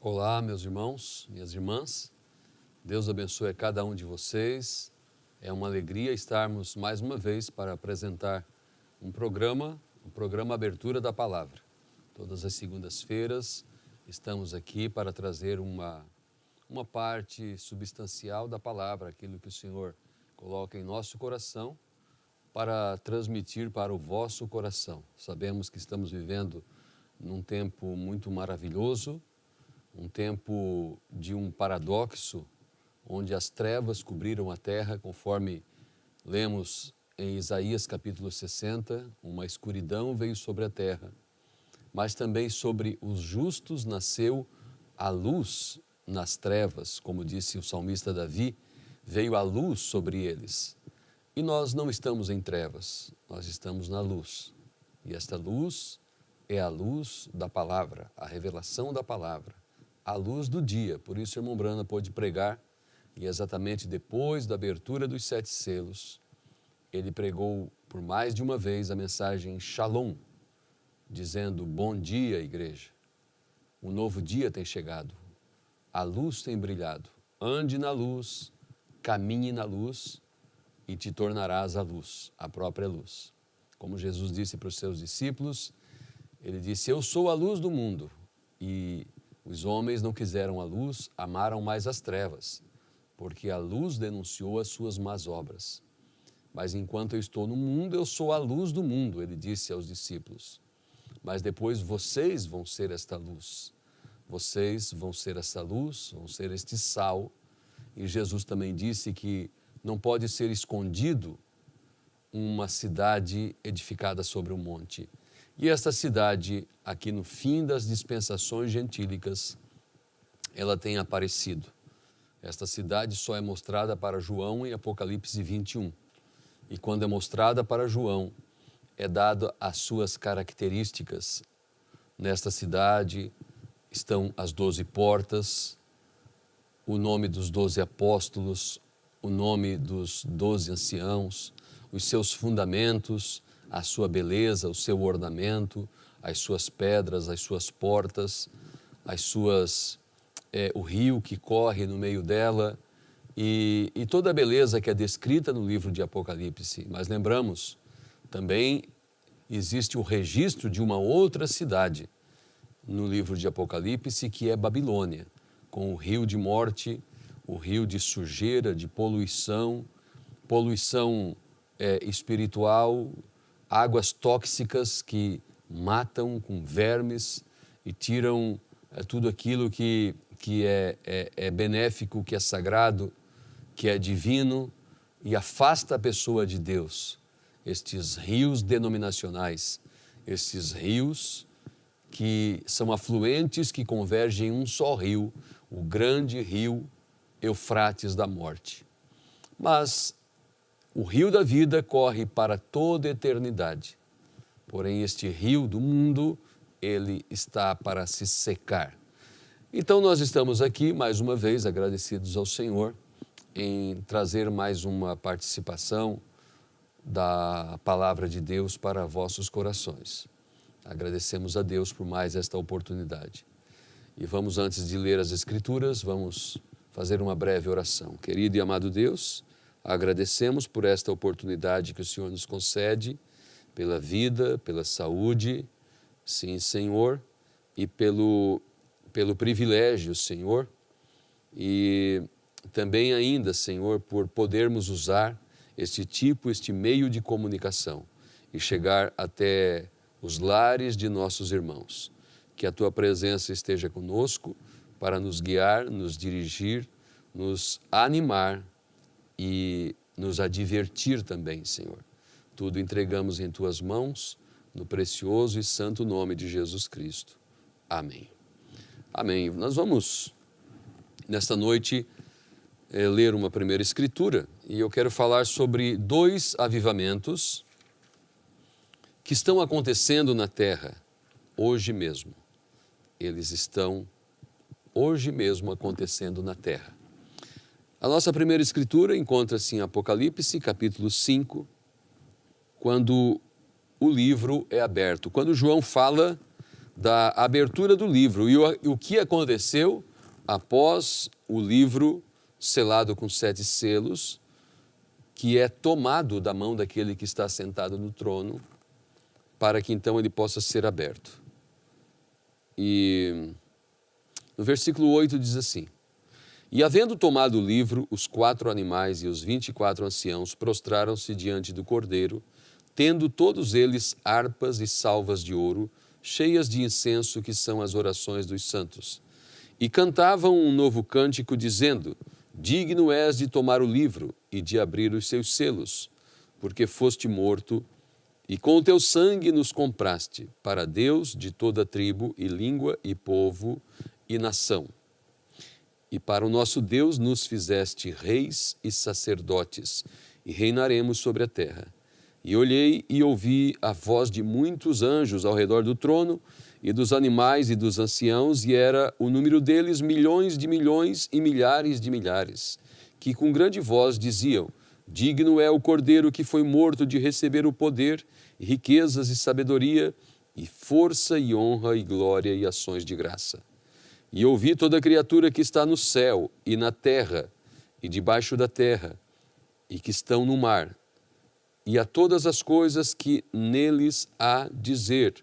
Olá, meus irmãos, minhas irmãs. Deus abençoe a cada um de vocês. É uma alegria estarmos mais uma vez para apresentar o programa Abertura da Palavra. Todas as segundas-feiras estamos aqui para trazer uma parte substancial da palavra, aquilo que o Senhor coloca em nosso coração, para transmitir para o vosso coração. Sabemos que estamos vivendo num tempo muito maravilhoso, um tempo de um paradoxo, onde as trevas cobriram a terra, conforme lemos em Isaías capítulo 60, uma escuridão veio sobre a terra, mas também sobre os justos nasceu a luz nas trevas, como disse o salmista Davi, veio a luz sobre eles. E nós não estamos em trevas, nós estamos na luz. E esta luz é a luz da palavra, a revelação da palavra, a luz do dia. Por isso, o irmão Brana pôde pregar, e exatamente depois da abertura dos 7 selos, ele pregou por mais de uma vez a mensagem Shalom, dizendo: bom dia, igreja, o novo dia tem chegado, a luz tem brilhado, ande na luz, caminhe na luz e te tornarás a luz, a própria luz. Como Jesus disse para os seus discípulos, ele disse: eu sou a luz do mundo, e os homens não quiseram a luz, amaram mais as trevas, porque a luz denunciou as suas más obras. Mas enquanto eu estou no mundo, eu sou a luz do mundo, ele disse aos discípulos. Mas depois vocês vão ser esta luz. Vocês vão ser essa luz, vão ser este sal. E Jesus também disse que não pode ser escondido uma cidade edificada sobre um monte. E esta cidade, aqui no fim das dispensações gentílicas, ela tem aparecido. Esta cidade só é mostrada para João em Apocalipse 21. E quando é mostrada para João, é dado as suas características. Nesta cidade estão as 12 portas, o nome dos 12 apóstolos, o nome dos 12 anciãos, os seus fundamentos, a sua beleza, o seu ornamento, as suas pedras, as suas portas, o rio que corre no meio dela e toda a beleza que é descrita no livro de Apocalipse. Mas lembramos, também existe o registro de uma outra cidade no livro de Apocalipse, que é Babilônia, com o rio de morte, o rio de sujeira, de poluição espiritual, águas tóxicas que matam com vermes e tiram tudo aquilo que é benéfico, que é sagrado, que é divino, e afasta a pessoa de Deus. Estes rios denominacionais, estes rios que são afluentes, que convergem em um só rio, o grande rio Eufrates da morte. Mas o rio da vida corre para toda a eternidade. Porém, este rio do mundo, ele está para se secar. Então, nós estamos aqui, mais uma vez, agradecidos ao Senhor, em trazer mais uma participação da Palavra de Deus para vossos corações. Agradecemos a Deus por mais esta oportunidade. E vamos, antes de ler as Escrituras, vamos fazer uma breve oração. Querido e amado Deus, agradecemos por esta oportunidade que o Senhor nos concede, pela vida, pela saúde, sim, Senhor, e pelo privilégio, Senhor, e também ainda, Senhor, por podermos usar este meio de comunicação e chegar até os lares de nossos irmãos. Que a Tua presença esteja conosco para nos guiar, nos dirigir, nos animar e nos advertir também, Senhor. Tudo entregamos em Tuas mãos, no precioso e santo nome de Jesus Cristo. Amém. Amém. Nós vamos, nesta noite, ler uma primeira escritura e eu quero falar sobre 2 avivamentos que estão acontecendo na terra hoje mesmo. Eles estão hoje mesmo acontecendo na terra. A nossa primeira escritura encontra-se em Apocalipse, capítulo 5, quando o livro é aberto. Quando João fala da abertura do livro e o que aconteceu após o livro selado com 7 selos, que é tomado da mão daquele que está sentado no trono, para que então ele possa ser aberto. E no versículo 8 diz assim: E havendo tomado o livro, os 4 animais e os 24 anciãos prostraram-se diante do Cordeiro, tendo todos eles harpas e salvas de ouro, cheias de incenso, que são as orações dos santos. E cantavam um novo cântico, dizendo: Digno és de tomar o livro e de abrir os seus selos, porque foste morto, e com o teu sangue nos compraste para Deus de toda tribo e língua e povo e nação. E para o nosso Deus nos fizeste reis e sacerdotes, e reinaremos sobre a terra. E olhei e ouvi a voz de muitos anjos ao redor do trono, e dos animais e dos anciãos, e era o número deles milhões de milhões e milhares de milhares, que com grande voz diziam: Digno é o Cordeiro que foi morto de receber o poder, e riquezas e sabedoria, e força e honra e glória e ações de graça. E ouvi toda criatura que está no céu e na terra e debaixo da terra, e que estão no mar, e a todas as coisas que neles há dizer,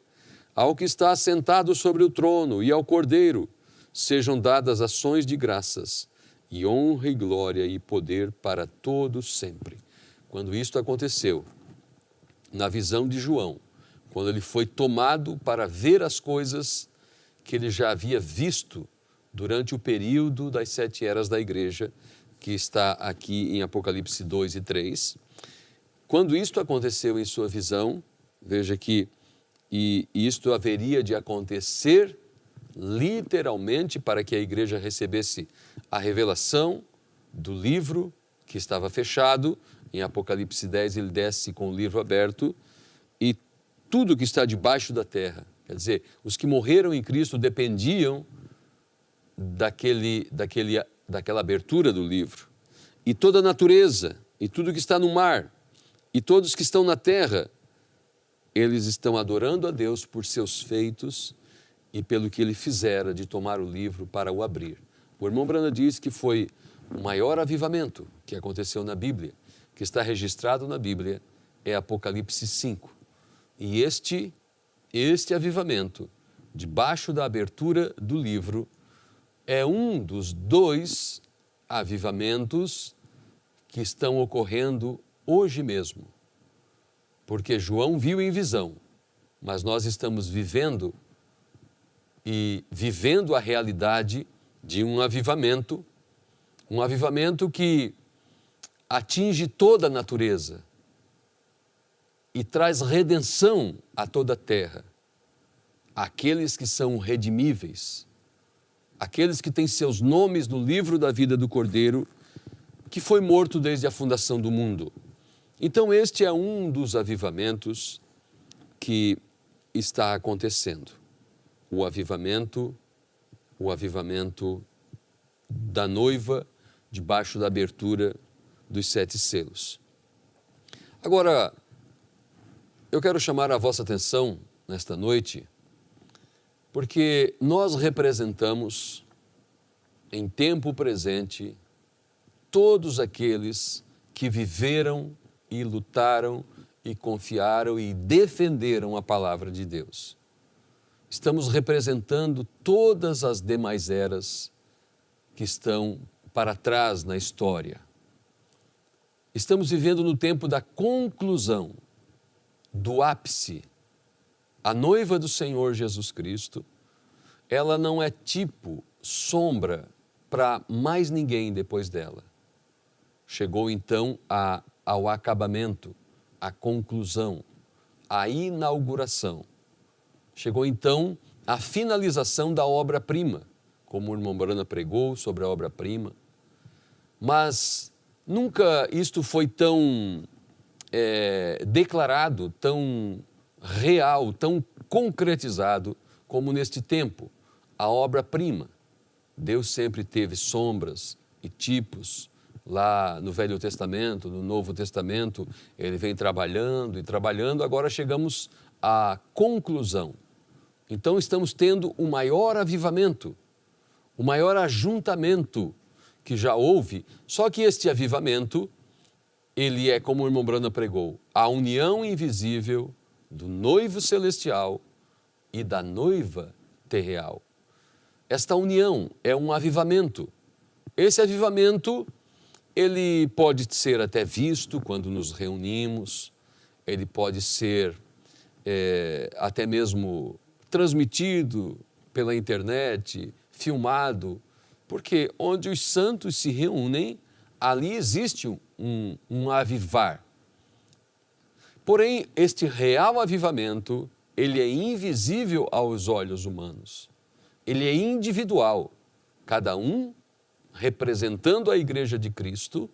ao que está assentado sobre o trono e ao Cordeiro, sejam dadas ações de graças, e honra e glória e poder para todos sempre. Quando isto aconteceu, na visão de João, quando ele foi tomado para ver as coisas que ele já havia visto durante o período das 7 eras da igreja, que está aqui em Apocalipse 2 e 3. Quando isto aconteceu em sua visão, veja que isto haveria de acontecer literalmente para que a igreja recebesse a revelação do livro que estava fechado. Em Apocalipse 10 ele desce com o livro aberto e tudo que está debaixo da terra, quer dizer, os que morreram em Cristo dependiam daquela abertura do livro. E toda a natureza, e tudo que está no mar, e todos que estão na terra, eles estão adorando a Deus por seus feitos e pelo que ele fizera de tomar o livro para o abrir. O irmão Branham diz que foi o maior avivamento que aconteceu na Bíblia, que está registrado na Bíblia, é Apocalipse 5. E este avivamento, debaixo da abertura do livro, é um dos 2 avivamentos que estão ocorrendo hoje mesmo. Porque João viu em visão, mas nós estamos vivendo a realidade de um avivamento que atinge toda a natureza e traz redenção a toda a terra. Aqueles que são redimíveis, aqueles que têm seus nomes no livro da vida do Cordeiro, que foi morto desde a fundação do mundo. Então este é um dos avivamentos que está acontecendo. O avivamento da noiva debaixo da abertura dos 7 selos. Agora, eu quero chamar a vossa atenção nesta noite, porque nós representamos em tempo presente todos aqueles que viveram e lutaram e confiaram e defenderam a palavra de Deus. Estamos representando todas as demais eras que estão para trás na história. Estamos vivendo no tempo da conclusão, do ápice. A noiva do Senhor Jesus Cristo, ela não é tipo, sombra para mais ninguém depois dela. Chegou então ao acabamento, à conclusão, à inauguração. Chegou então a finalização da obra-prima, como o irmão Branham pregou sobre a obra-prima. Mas nunca isto foi tão declarado, tão real, tão concretizado como neste tempo. A obra-prima. Deus sempre teve sombras e tipos. Lá no Velho Testamento, no Novo Testamento, ele vem trabalhando e trabalhando. Agora chegamos à conclusão. Então estamos tendo o maior avivamento, o maior ajuntamento que já houve, só que este avivamento, ele é, como o irmão Brana pregou, a união invisível do noivo celestial e da noiva terreal. Esta união é um avivamento. Esse avivamento, ele pode ser até visto quando nos reunimos, ele pode ser até mesmo transmitido pela internet, filmado, porque onde os santos se reúnem, ali existe um avivar. Porém, este real avivamento, ele é invisível aos olhos humanos. Ele é individual, cada um representando a Igreja de Cristo,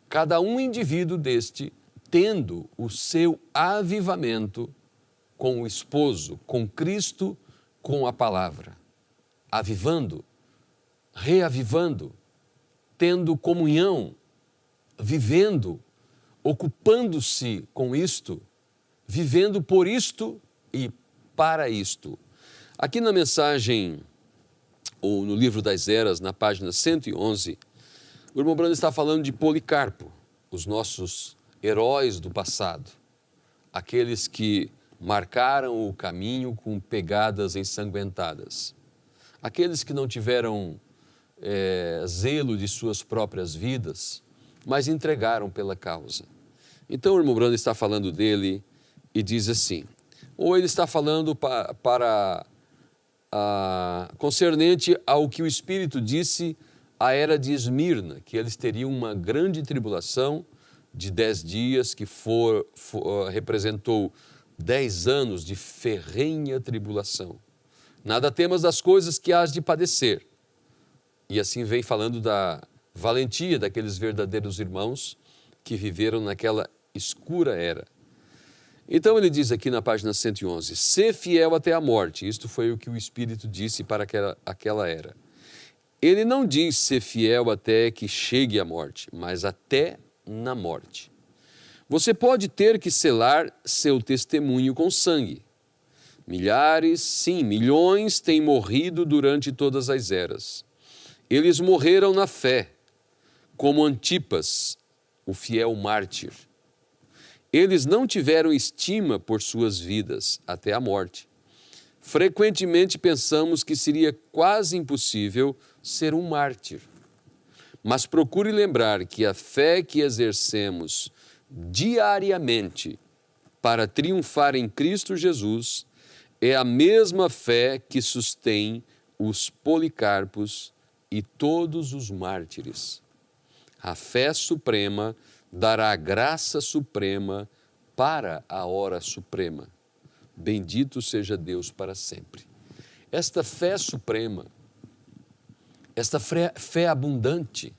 cada um indivíduo deste tendo o seu avivamento com o esposo, com Cristo, com a palavra, avivando, reavivando, tendo comunhão, vivendo, ocupando-se com isto, vivendo por isto e para isto. Aqui na mensagem, ou no livro das Eras, na página 111, o irmão Brando está falando de Policarpo, os nossos heróis do passado, aqueles que marcaram o caminho com pegadas ensanguentadas, aqueles que não tiveram zelo de suas próprias vidas, mas entregaram pela causa. Então o irmão Brando está falando dele e diz assim, ou ele está falando concernente ao que o Espírito disse à era de Esmirna, que eles teriam uma grande tribulação de 10 dias, que representou 10 anos de ferrenha tribulação. Nada temas das coisas que hás de padecer. E assim vem falando da valentia daqueles verdadeiros irmãos que viveram naquela escura era. Então ele diz aqui na página 111, sê fiel até a morte. Isto foi o que o Espírito disse para aquela era. Ele não diz ser fiel até que chegue a morte, mas até na morte. Você pode ter que selar seu testemunho com sangue. Milhares, sim, milhões têm morrido durante todas as eras. Eles morreram na fé, como Antipas, o fiel mártir. Eles não tiveram estima por suas vidas até a morte. Frequentemente pensamos que seria quase impossível ser um mártir. Mas procure lembrar que a fé que exercemos diariamente para triunfar em Cristo Jesus é a mesma fé que sustém os Policarpos e todos os mártires. A fé suprema dará a graça suprema para a hora suprema. Bendito seja Deus para sempre. Esta fé suprema, esta fé abundante,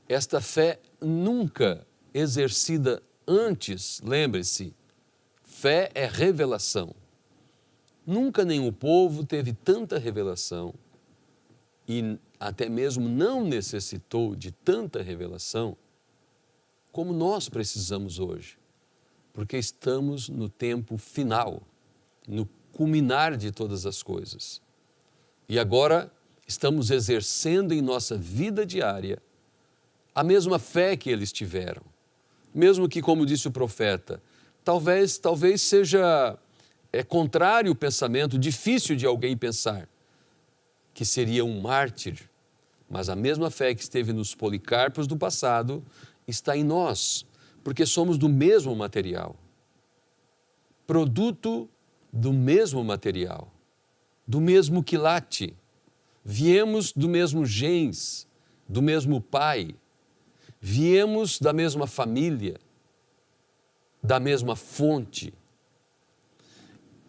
esta fé nunca exercida antes, lembre-se, fé é revelação. Nunca nenhum povo teve tanta revelação e até mesmo não necessitou de tanta revelação como nós precisamos hoje, porque estamos no tempo final, no culminar de todas as coisas. E agora estamos exercendo em nossa vida diária a mesma fé que eles tiveram. Mesmo que, como disse o profeta, talvez seja contrário o pensamento, difícil de alguém pensar que seria um mártir, mas a mesma fé que esteve nos Policarpos do passado está em nós, porque somos do mesmo material, produto do mesmo material, do mesmo quilate, viemos do mesmo gens, do mesmo pai, viemos da mesma família, da mesma fonte.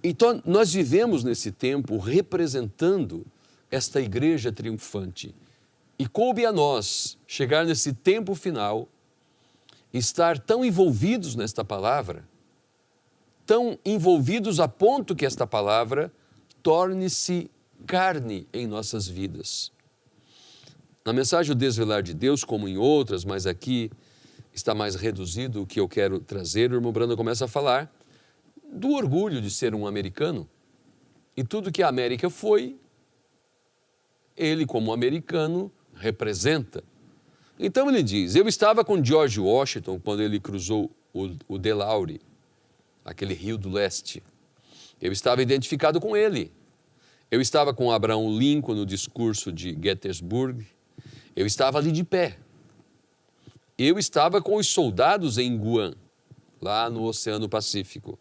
Então, nós vivemos nesse tempo representando esta igreja triunfante. E coube a nós chegar nesse tempo final, estar tão envolvidos nesta palavra, tão envolvidos a ponto que esta palavra torne-se carne em nossas vidas. Na mensagem O Desvelar de Deus, como em outras, mas aqui está mais reduzido o que eu quero trazer, o irmão Brando começa a falar do orgulho de ser um americano, E tudo que a América foi, ele, como americano, representa. Então ele diz, eu estava com George Washington quando ele cruzou o Delaware, aquele rio do leste. Eu estava identificado com ele. Eu estava com Abraham Lincoln no discurso de Gettysburg. Eu estava ali de pé. Eu estava com os soldados em Guam, lá no Oceano Pacífico.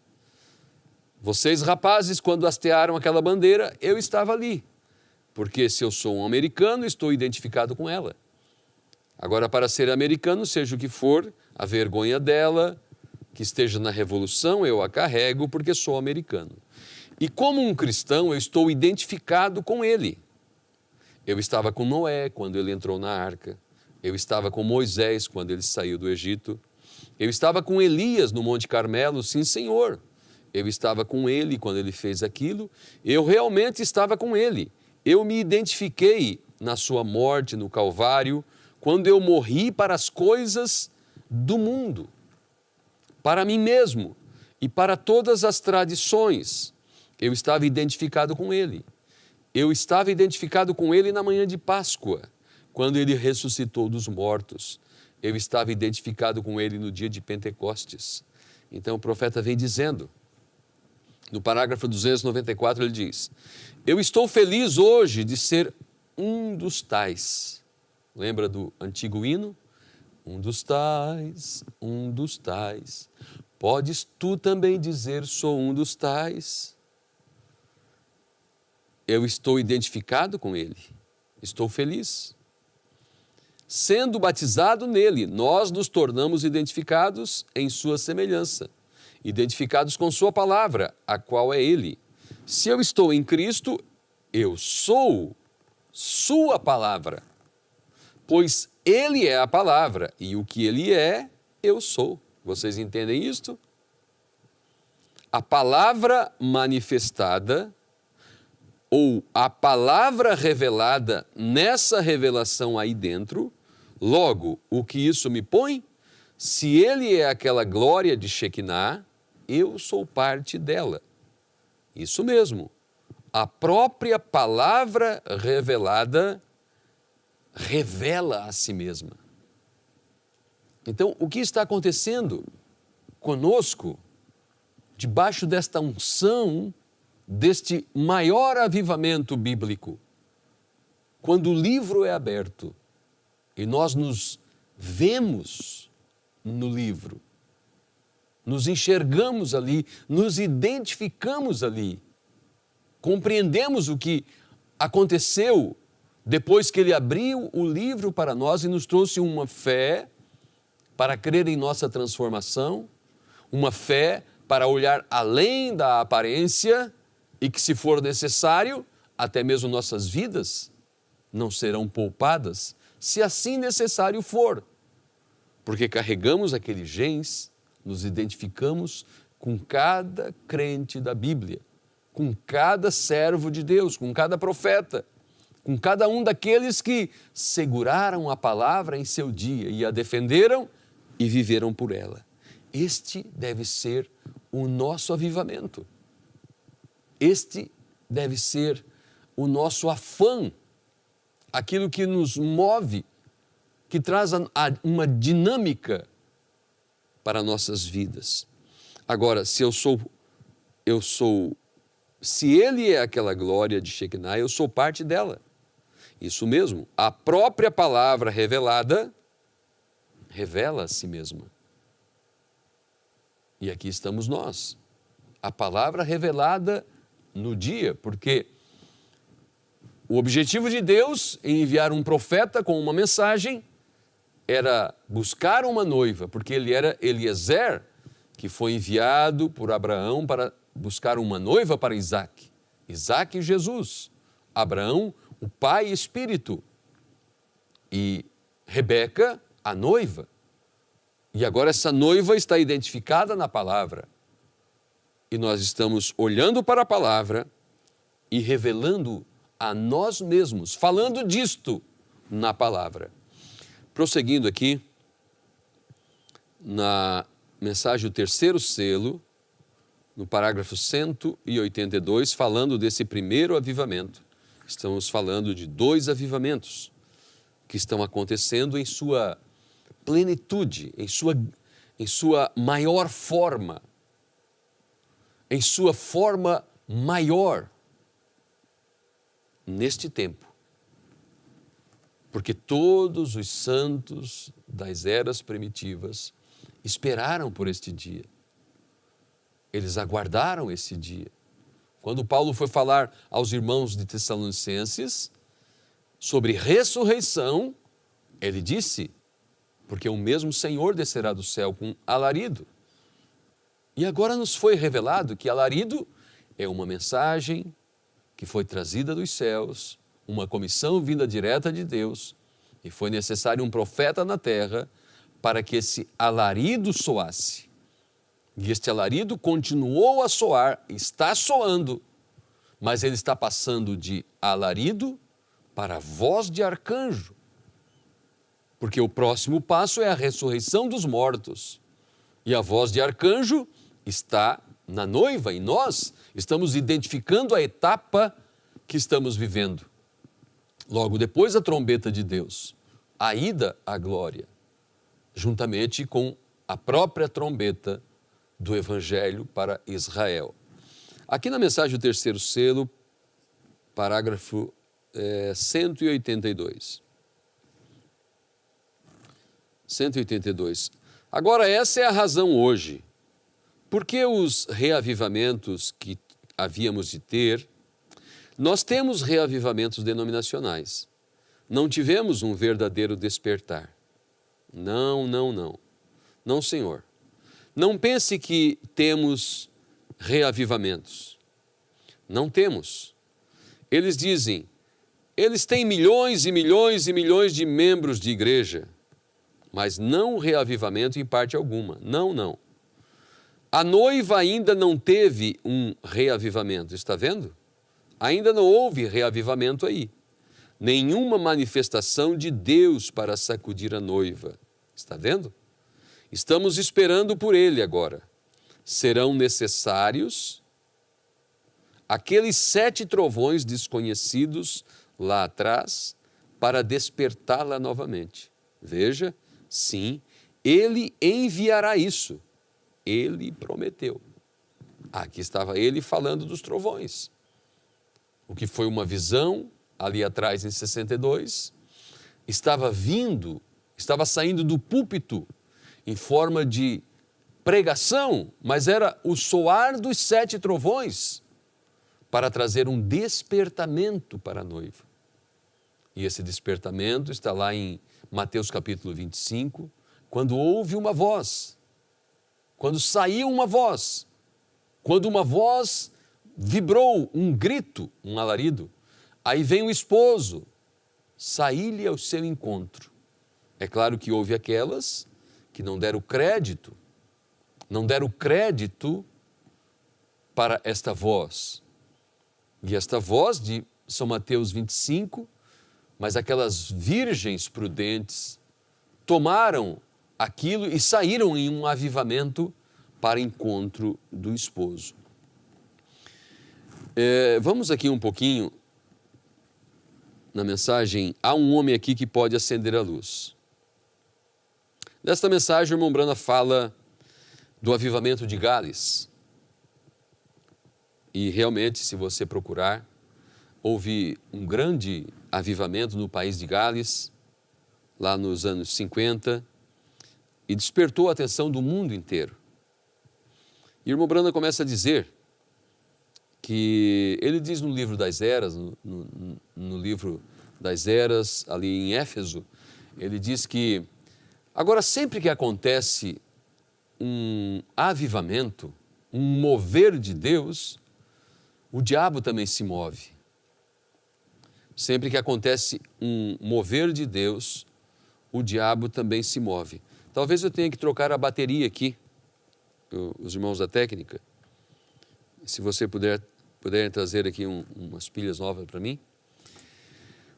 Vocês, rapazes, quando hastearam aquela bandeira, eu estava ali. Porque se eu sou um americano, estou identificado com ela. Agora, para ser americano, seja o que for, a vergonha dela, que esteja na revolução, eu a carrego porque sou americano. E como um cristão, eu estou identificado com ele. Eu estava com Noé quando ele entrou na arca. Eu estava com Moisés quando ele saiu do Egito. Eu estava com Elias no Monte Carmelo, sim, Senhor. Eu estava com ele quando ele fez aquilo. Eu realmente estava com ele. Eu me identifiquei na sua morte no Calvário, quando eu morri para as coisas do mundo, para mim mesmo e para todas as tradições. Eu estava identificado com ele. Eu estava identificado com ele na manhã de Páscoa, quando ele ressuscitou dos mortos. Eu estava identificado com ele no dia de Pentecostes. Então o profeta vem dizendo, no parágrafo 294 ele diz, eu estou feliz hoje de ser um dos tais. Lembra do antigo hino? Um dos tais, um dos tais. Podes tu também dizer, sou um dos tais. Eu estou identificado com ele. Estou feliz. Sendo batizado nele, nós nos tornamos identificados em sua semelhança. Identificados com sua palavra, a qual é ele. Se eu estou em Cristo, eu sou sua palavra. Pois ele é a palavra, e o que ele é, eu sou. Vocês entendem isto? A palavra manifestada, ou a palavra revelada nessa revelação aí dentro, logo, o que isso me põe? Se ele é aquela glória de Shekinah, eu sou parte dela. Isso mesmo, a própria palavra revelada revela a si mesma. Então, o que está acontecendo conosco, debaixo desta unção, deste maior avivamento bíblico, quando o livro é aberto e nós nos vemos no livro, nos enxergamos ali, nos identificamos ali, compreendemos o que aconteceu depois que ele abriu o livro para nós e nos trouxe uma fé para crer em nossa transformação, uma fé para olhar além da aparência e que, se for necessário, até mesmo nossas vidas não serão poupadas, se assim necessário for, porque carregamos aqueles genes, nos identificamos com cada crente da Bíblia, com cada servo de Deus, com cada profeta, com cada um daqueles que seguraram a palavra em seu dia e a defenderam e viveram por ela. Este deve ser o nosso avivamento. Este deve ser o nosso afã, aquilo que nos move, que traz uma dinâmica para nossas vidas. Agora, se ele é aquela glória de Shekinah, eu sou parte dela. Isso mesmo, a própria palavra revelada revela a si mesma. E aqui estamos nós, a palavra revelada no dia, porque o objetivo de Deus em enviar um profeta com uma mensagem era buscar uma noiva, porque ele era Eliezer, que foi enviado por Abraão para buscar uma noiva para Isaac. Isaac e Jesus. Abraão, o pai e espírito. E Rebeca, a noiva. E agora essa noiva está identificada na palavra. E nós estamos olhando para a palavra e revelando a nós mesmos, falando disto na palavra. Prosseguindo aqui, na mensagem O Terceiro Selo, no parágrafo 182, falando desse primeiro avivamento. Estamos falando de 2 avivamentos que estão acontecendo em sua plenitude, em sua maior forma, em sua forma maior neste tempo. Porque todos os santos das eras primitivas esperaram por este dia. Eles aguardaram esse dia. Quando Paulo foi falar aos irmãos de Tessalonicenses sobre ressurreição, ele disse, porque o mesmo Senhor descerá do céu com alarido. E agora nos foi revelado que alarido é uma mensagem que foi trazida dos céus, uma comissão vinda direta de Deus, e foi necessário um profeta na terra para que esse alarido soasse. E este alarido continuou a soar, está soando, mas ele está passando de alarido para voz de arcanjo. Porque o próximo passo é a ressurreição dos mortos. E a voz de arcanjo está na noiva, e nós estamos identificando a etapa que estamos vivendo. Logo depois a trombeta de Deus, a ida à glória, juntamente com a própria trombeta do Evangelho para Israel. Aqui na mensagem do terceiro selo, parágrafo 182. 182. Agora, essa é a razão hoje. Porque os reavivamentos que havíamos de ter, nós temos reavivamentos denominacionais. Não tivemos um verdadeiro despertar. Não. Não, senhor. Não pense que temos reavivamentos. Não temos. Eles dizem, eles têm milhões e milhões e milhões de membros de igreja, mas não reavivamento em parte alguma. Não. A noiva ainda não teve um reavivamento, está vendo? Ainda não houve reavivamento aí. Nenhuma manifestação de Deus para sacudir a noiva, está vendo? Estamos esperando por ele agora. Serão necessários aqueles 7 trovões desconhecidos lá atrás para despertá-la novamente. Veja, sim, ele enviará isso. Ele prometeu. Aqui estava ele falando dos trovões. O que foi uma visão ali atrás em 62, estava saindo do púlpito em forma de pregação, mas era o soar dos 7 trovões para trazer um despertamento para a noiva. E esse despertamento está lá em Mateus capítulo 25, quando houve uma voz, quando saiu uma voz, quando uma voz vibrou, um grito, um alarido, aí vem o esposo, sair-lhe ao seu encontro. É claro que houve aquelas que não deram crédito para esta voz. E esta voz de São Mateus 25, mas aquelas virgens prudentes tomaram aquilo e saíram em um avivamento para encontro do esposo. Vamos aqui um pouquinho na mensagem, há um homem aqui que pode acender a luz. Nesta mensagem, o irmão Brana fala do avivamento de Gales. E realmente, se você procurar, houve um grande avivamento no país de Gales, lá nos anos 50, e despertou a atenção do mundo inteiro. E o irmão Brana começa a dizer que ele diz no livro das Eras, no livro das Eras, ali em Éfeso, ele diz que agora sempre que acontece um avivamento, um mover de Deus, o diabo também se move. Sempre que acontece um mover de Deus, o diabo também se move. Talvez eu tenha que trocar a bateria aqui, os irmãos da técnica. Se você puderem trazer aqui umas pilhas novas para mim.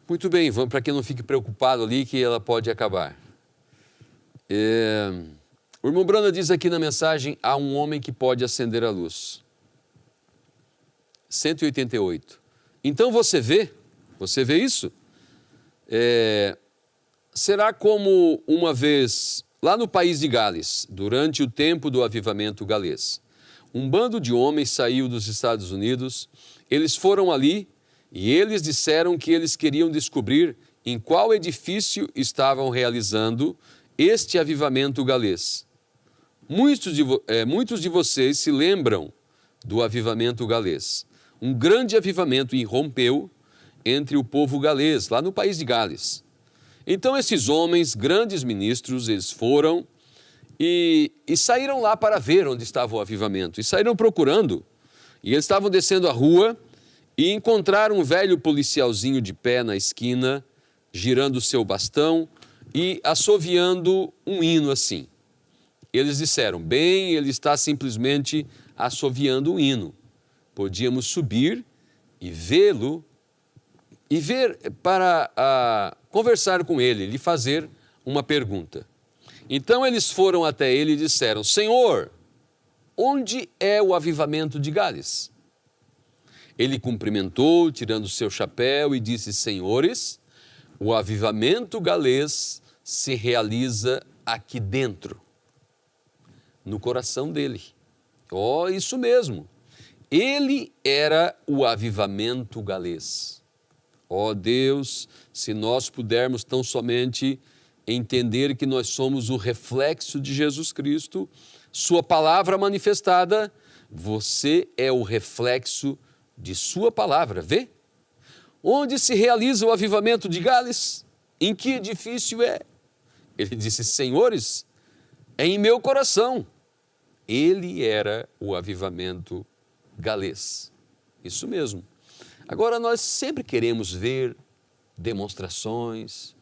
Muito bem, vamos para que não fique preocupado ali que ela pode acabar. O irmão Brana diz aqui na mensagem, há um homem que pode acender a luz. 188. Então você vê isso? Será como uma vez, lá no país de Gales, durante o tempo do avivamento galês, um bando de homens saiu dos Estados Unidos, eles foram ali e eles disseram que eles queriam descobrir em qual edifício estavam realizando este avivamento galês. Muitos de vocês se lembram do avivamento galês. Um grande avivamento irrompeu entre o povo galês, lá no país de Gales. Então esses homens, grandes ministros, eles foram e saíram lá para ver onde estava o avivamento. E saíram procurando. E eles estavam descendo a rua e encontraram um velho policialzinho de pé na esquina, girando o seu bastão e assoviando um hino assim. Eles disseram, bem, ele está simplesmente assoviando um hino. Podíamos subir e vê-lo e ver para conversar com ele, lhe fazer uma pergunta. Então eles foram até ele e disseram, Senhor, onde é o avivamento de Gales? Ele cumprimentou, tirando seu chapéu e disse, senhores, o avivamento galês se realiza aqui dentro, no coração dele. Oh, isso mesmo. Ele era o avivamento galês. Ó Deus, se nós pudermos tão somente entender que nós somos o reflexo de Jesus Cristo, sua palavra manifestada, você é o reflexo de sua palavra. Vê? Onde se realiza o avivamento de Gales? Em que edifício é? Ele disse, senhores, é em meu coração. Ele era o avivamento galês. Isso mesmo. Agora, nós sempre queremos ver demonstrações,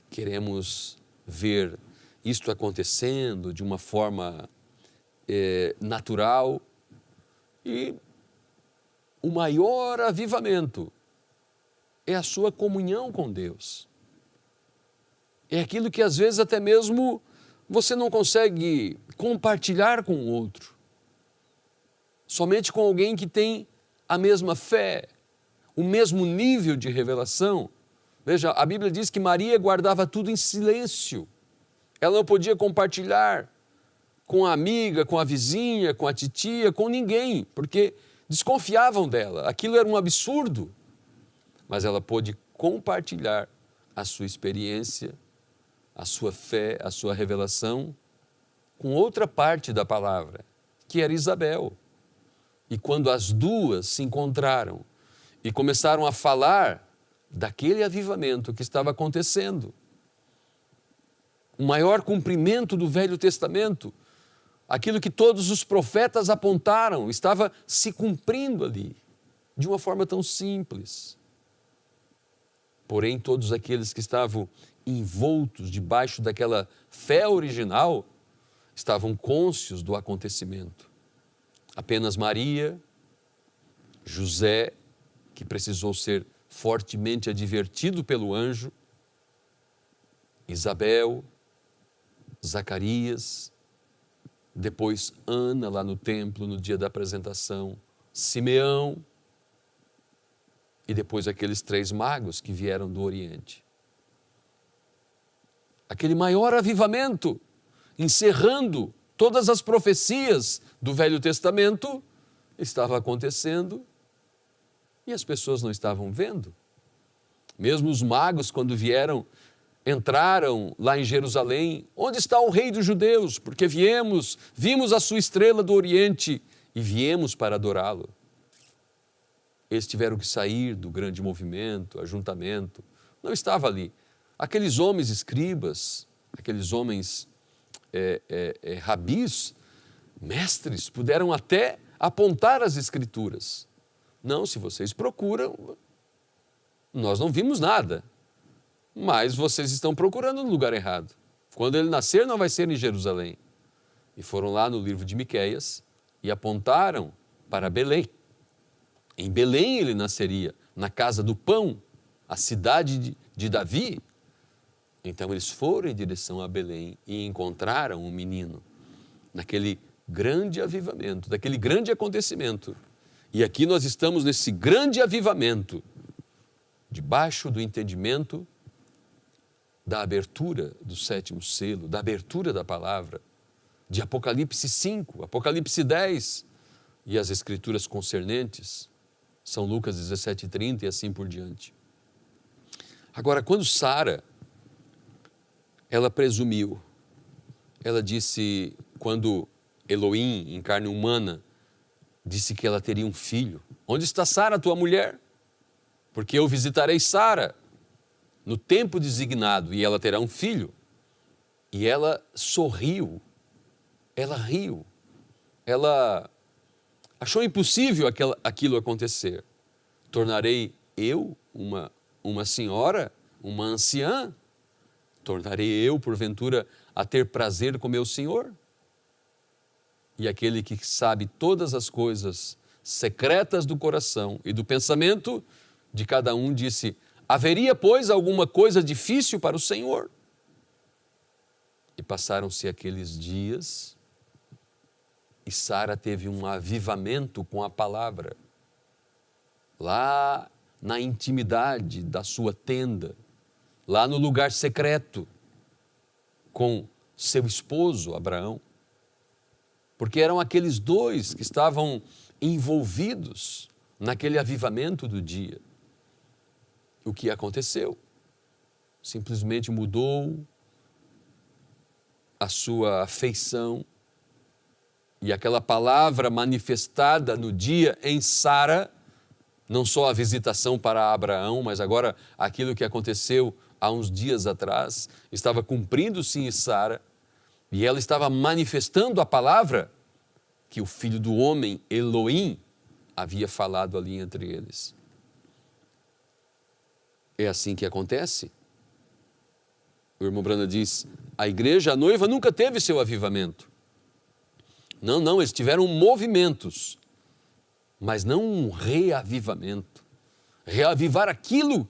queremos ver isto acontecendo de uma forma natural. E o maior avivamento é a sua comunhão com Deus. É aquilo que às vezes até mesmo você não consegue compartilhar com o outro. Somente com alguém que tem a mesma fé, o mesmo nível de revelação. Veja, a Bíblia diz que Maria guardava tudo em silêncio. Ela não podia compartilhar com a amiga, com a vizinha, com a titia, com ninguém, porque desconfiavam dela. Aquilo era um absurdo. Mas ela pôde compartilhar a sua experiência, a sua fé, a sua revelação com outra parte da palavra, que era Isabel. E quando as duas se encontraram e começaram a falar daquele avivamento que estava acontecendo, o maior cumprimento do Velho Testamento, aquilo que todos os profetas apontaram, estava se cumprindo ali, de uma forma tão simples. Porém, todos aqueles que estavam envoltos debaixo daquela fé original, estavam cônscios do acontecimento. Apenas Maria, José, que precisou ser fortemente advertido pelo anjo, Isabel, Zacarias, depois Ana lá no templo no dia da apresentação, Simeão e depois aqueles 3 magos que vieram do Oriente. Aquele maior avivamento, encerrando todas as profecias do Velho Testamento, estava acontecendo e as pessoas não estavam vendo. Mesmo os magos, quando vieram, entraram lá em Jerusalém, onde está o rei dos judeus? Porque vimos a sua estrela do Oriente e viemos para adorá-lo. Eles tiveram que sair do grande movimento, ajuntamento, não estava ali. Aqueles homens escribas, aqueles homens rabis, mestres, puderam até apontar as escrituras. Não, se vocês procuram, nós não vimos nada, mas vocês estão procurando no lugar errado. Quando ele nascer, não vai ser em Jerusalém. E foram lá no livro de Miqueias e apontaram para Belém. Em Belém ele nasceria, na casa do pão, a cidade de Davi. Então eles foram em direção a Belém e encontraram um menino naquele grande avivamento, daquele grande acontecimento. E aqui nós estamos nesse grande avivamento, debaixo do entendimento da abertura do sétimo selo, da abertura da palavra, de Apocalipse 5, Apocalipse 10 e as escrituras concernentes, São Lucas 17:30 e assim por diante. Agora, quando Sara, ela presumiu, ela disse, quando Elohim, em carne humana, disse que ela teria um filho: onde está Sara, tua mulher? Porque eu visitarei Sara no tempo designado e ela terá um filho. E ela sorriu, ela riu, ela achou impossível aquilo acontecer. Tornarei eu uma senhora, uma anciã? Tornarei eu, porventura, a ter prazer com meu Senhor? E aquele que sabe todas as coisas secretas do coração e do pensamento de cada um disse: haveria, pois, alguma coisa difícil para o Senhor? E passaram-se aqueles dias e Sara teve um avivamento com a palavra. Lá na intimidade da sua tenda, lá no lugar secreto, com seu esposo Abraão. Porque eram aqueles dois que estavam envolvidos naquele avivamento do dia. O que aconteceu? Simplesmente mudou a sua afeição e aquela palavra manifestada no dia em Sara, não só a visitação para Abraão, mas agora aquilo que aconteceu há uns dias atrás, estava cumprindo-se em Sara, e ela estava manifestando a palavra que o Filho do Homem, Elohim, havia falado ali entre eles. É assim que acontece. O irmão Brana diz, a igreja, a noiva, nunca teve seu avivamento. Não, eles tiveram movimentos, mas não um reavivamento. Reavivar aquilo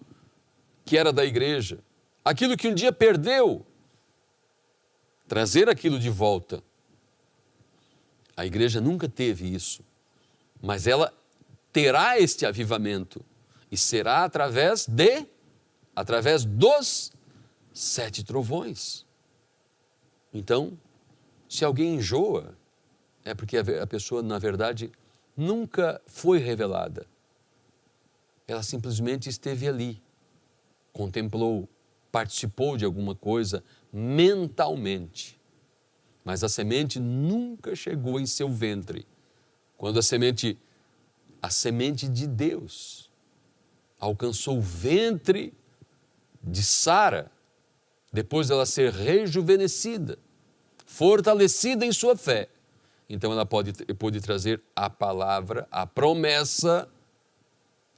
que era da igreja, aquilo que um dia perdeu, trazer aquilo de volta. A igreja nunca teve isso, mas ela terá este avivamento e será através dos 7 trovões. Então, se alguém enjoa, é porque a pessoa, na verdade, nunca foi revelada. Ela simplesmente esteve ali, contemplou, participou de alguma coisa mentalmente. Mas a semente nunca chegou em seu ventre. Quando a semente de Deus alcançou o ventre de Sara, depois dela ser rejuvenescida, fortalecida em sua fé, então ela pôde trazer a palavra, a promessa,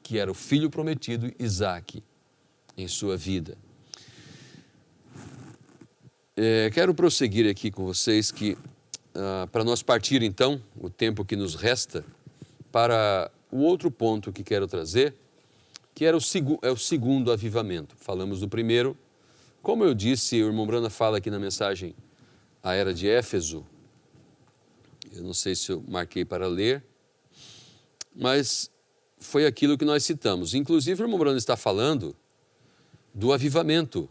que era o filho prometido, Isaque, em sua vida. Quero prosseguir aqui com vocês para nós partir então, o tempo que nos resta, para o outro ponto que quero trazer, que era o segundo avivamento. Falamos do primeiro. Como eu disse, o irmão Brana fala aqui na mensagem A Era de Éfeso. Eu não sei se eu marquei para ler, mas foi aquilo que nós citamos. Inclusive, o irmão Brana está falando do avivamento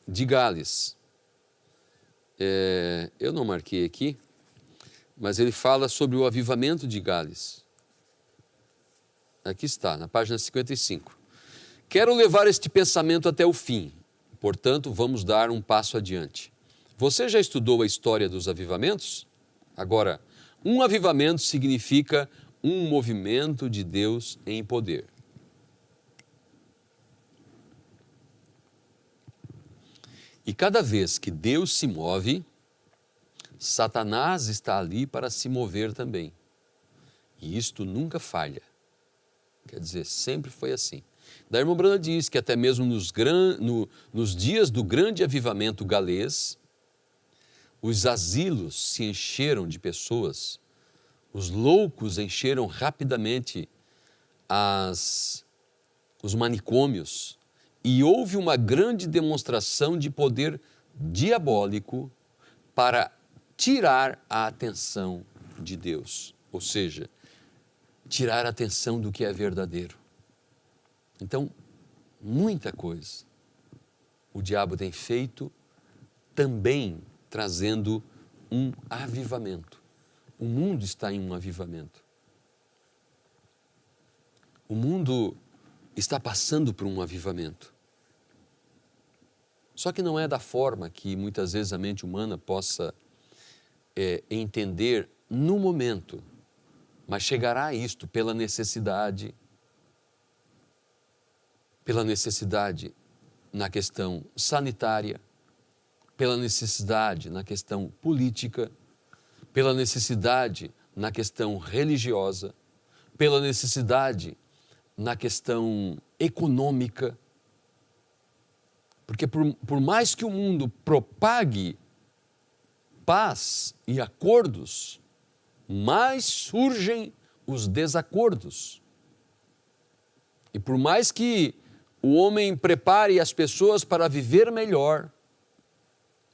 de Gales. Eu não marquei aqui, mas ele fala sobre o avivamento de Gales. Aqui está, na página 55. Quero levar este pensamento até o fim, portanto, vamos dar um passo adiante. Você já estudou a história dos avivamentos? Agora, um avivamento significa um movimento de Deus em poder. E cada vez que Deus se move, Satanás está ali para se mover também. E isto nunca falha. Quer dizer, sempre foi assim. Daí a irmã Brana diz que até mesmo nos dias do grande avivamento galês, os asilos se encheram de pessoas, os loucos encheram rapidamente os manicômios, e houve uma grande demonstração de poder diabólico para tirar a atenção de Deus. Ou seja, tirar a atenção do que é verdadeiro. Então, muita coisa o diabo tem feito, também trazendo um avivamento. O mundo está em um avivamento. O mundo está passando por um avivamento. Só que não é da forma que muitas vezes a mente humana possa entender no momento, mas chegará a isto pela necessidade na questão sanitária, pela necessidade na questão política, pela necessidade na questão religiosa, pela necessidade na questão econômica. Porque por mais que o mundo propague paz e acordos, mais surgem os desacordos. E por mais que o homem prepare as pessoas para viver melhor,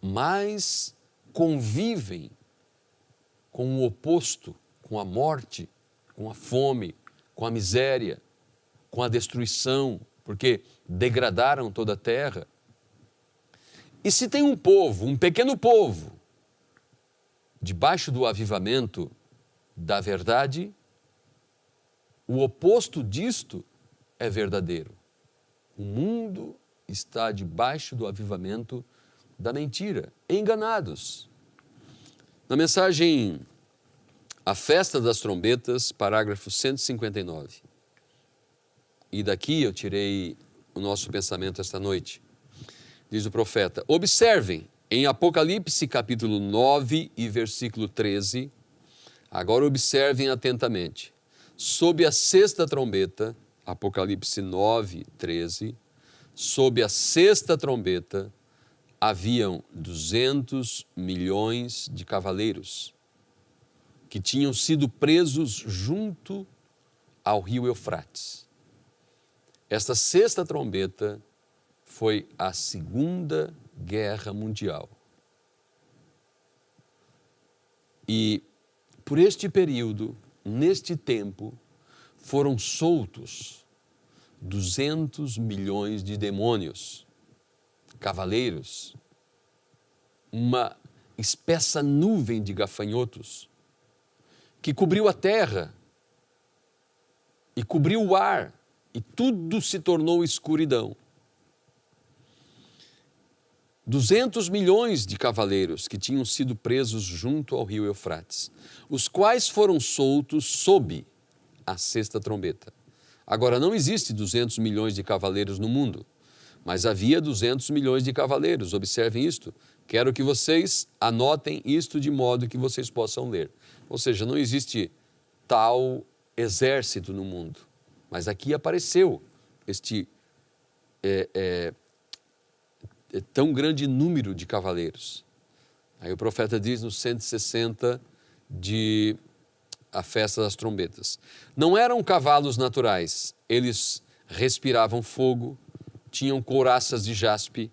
mais convivem com o oposto, com a morte, com a fome, com a miséria, com a destruição, porque degradaram toda a terra. E se tem um povo, um pequeno povo, debaixo do avivamento da verdade, o oposto disto é verdadeiro. O mundo está debaixo do avivamento da mentira, enganados. Na mensagem A Festa das Trombetas, parágrafo 159. E daqui eu tirei o nosso pensamento esta noite. Diz o profeta: observem em Apocalipse capítulo 9 e versículo 13, agora observem atentamente. Sob a sexta trombeta, Apocalipse 9, 13, sob a sexta trombeta, haviam 200 milhões de cavaleiros que tinham sido presos junto ao rio Eufrates. Esta sexta trombeta foi a Segunda Guerra Mundial. E por este período, neste tempo, foram soltos 200 milhões de demônios, cavaleiros, uma espessa nuvem de gafanhotos que cobriu a terra e cobriu o ar e tudo se tornou escuridão. 200 milhões de cavaleiros que tinham sido presos junto ao rio Eufrates, os quais foram soltos sob a sexta trombeta. Agora, não existe 200 milhões de cavaleiros no mundo, mas havia 200 milhões de cavaleiros. Observem isto. Quero que vocês anotem isto de modo que vocês possam ler. Ou seja, não existe tal exército no mundo, mas aqui apareceu este tão grande número de cavaleiros. Aí o profeta diz no 160 de A Festa das Trombetas: não eram cavalos naturais, eles respiravam fogo, tinham couraças de jaspe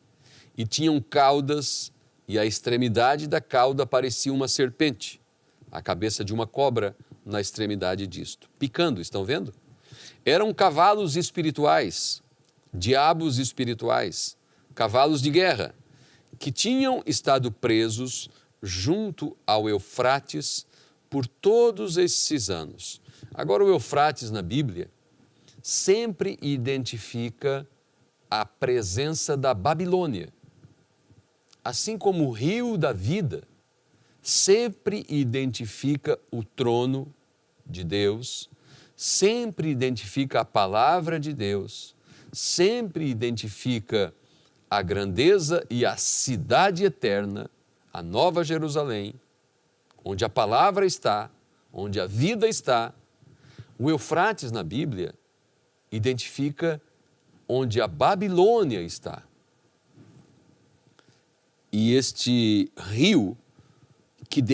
e tinham caudas, e a extremidade da cauda parecia uma serpente, a cabeça de uma cobra na extremidade disto, picando, estão vendo? Eram cavalos espirituais, diabos espirituais, cavalos de guerra, que tinham estado presos junto ao Eufrates por todos esses anos. Agora, o Eufrates na Bíblia sempre identifica a presença da Babilônia, assim como o rio da vida sempre identifica o trono de Deus, sempre identifica a palavra de Deus, sempre identifica a grandeza e a cidade eterna, a Nova Jerusalém, onde a palavra está, onde a vida está. O Eufrates na Bíblia identifica onde a Babilônia está. E este rio que